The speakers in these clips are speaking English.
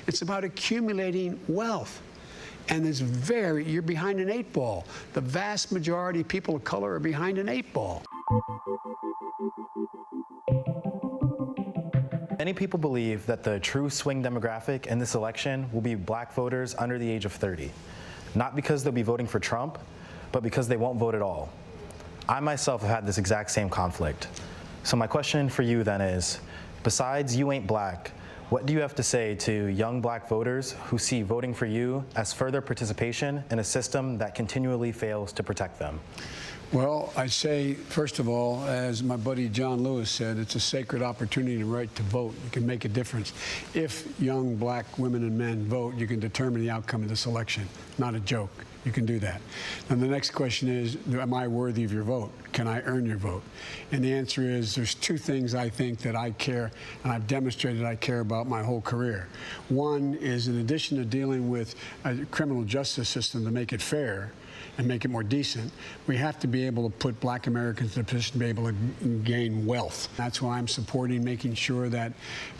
It's about accumulating wealth. And you're behind an 8 ball. The vast majority of people of color are behind an 8 ball. Many people believe that the true swing demographic in this election will be black voters under the age of 30. Not because they'll be voting for Trump, but because they won't vote at all. I myself have had this exact same conflict. So my question for you then is, besides you ain't black, what do you have to say to young black voters who see voting for you as further participation in a system that continually fails to protect them? Well, I say, first of all, as my buddy John Lewis said, it's a sacred opportunity and right to vote. You can make a difference. If young black women and men vote, you can determine the outcome of this election. Not a joke. You can do that. And the next question is, am I worthy of your vote? Can I earn your vote? And the answer is, there's 2 things I think that I care, and I've demonstrated I care about my whole career. One is, in addition to dealing with a criminal justice system to make it fair and make it more decent, we have to be able to put black Americans in a position to be able to gain wealth. That's why I'm supporting making sure that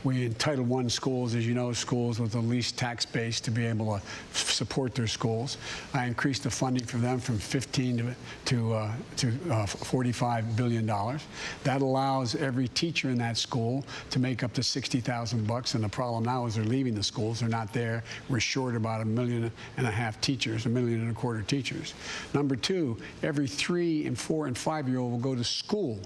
we, in Title I schools, as you know, schools with the least tax base, to be able to support their schools. I increased the funding for them from $15 to $45 billion. That allows every teacher in that school to make up to $60,000 and the problem now is they're leaving the schools. They're not there. We're short about 1.5 million teachers, 1.25 million teachers. Number 2, every 3-, 4-, and 5-year-old will go to school,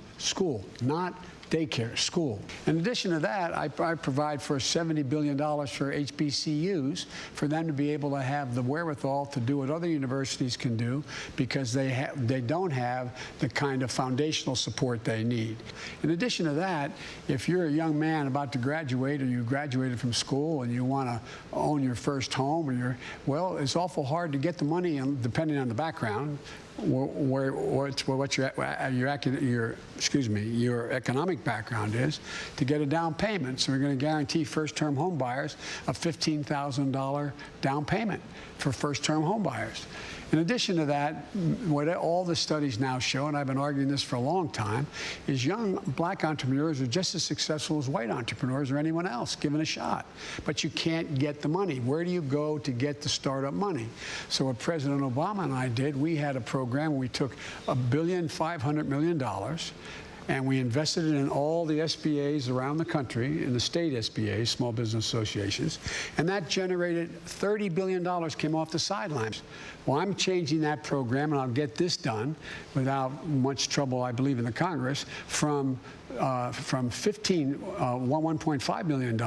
not daycare, school. In addition to that, I provide for $70 billion for HBCUs for them to be able to have the wherewithal to do what other universities can do because they don't have the kind of foundational support they need. In addition to that, if you're a young man about to graduate or you graduated from school and you want to own your first home or well, it's awful hard to get the money, and depending on the background, what your economic background is, to get a down payment. So we're going to guarantee first-term home buyers a $15,000 down payment for first-term home buyers. In addition to that, what all the studies now show, and I've been arguing this for a long time, is young black entrepreneurs are just as successful as white entrepreneurs or anyone else given a shot. But you can't get the money. Where do you go to get the startup money? So what President Obama and I did, we had a program where we took $1.5 billion and we invested it in all the SBAs around the country, in the state SBAs, Small Business Associations, and that generated $30 billion came off the sidelines. Well, I'm changing that program, and I'll get this done without much trouble, I believe, in the Congress, from $1.5 billion to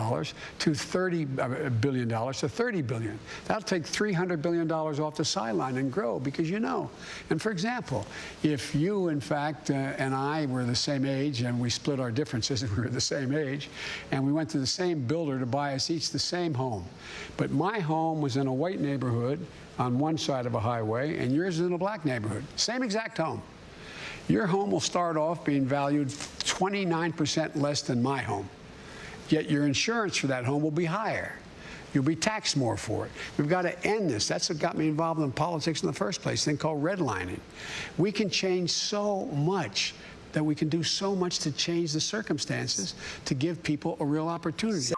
$30 billion to $30 billion. That'll take $300 billion off the sideline and grow because and for example, if you, in fact, and I were the same age and we split our differences and we were the same age and we went to the same builder to buy us each the same home, but my home was in a white neighborhood on one side of a highway and yours is in a black neighborhood, same exact home. Your home will start off being valued 29% less than my home, yet your insurance for that home will be higher. You'll be taxed more for it. We've got to end this. That's what got me involved in politics in the first place, a thing called redlining. We can change so much that we can do so much to change the circumstances to give people a real opportunity.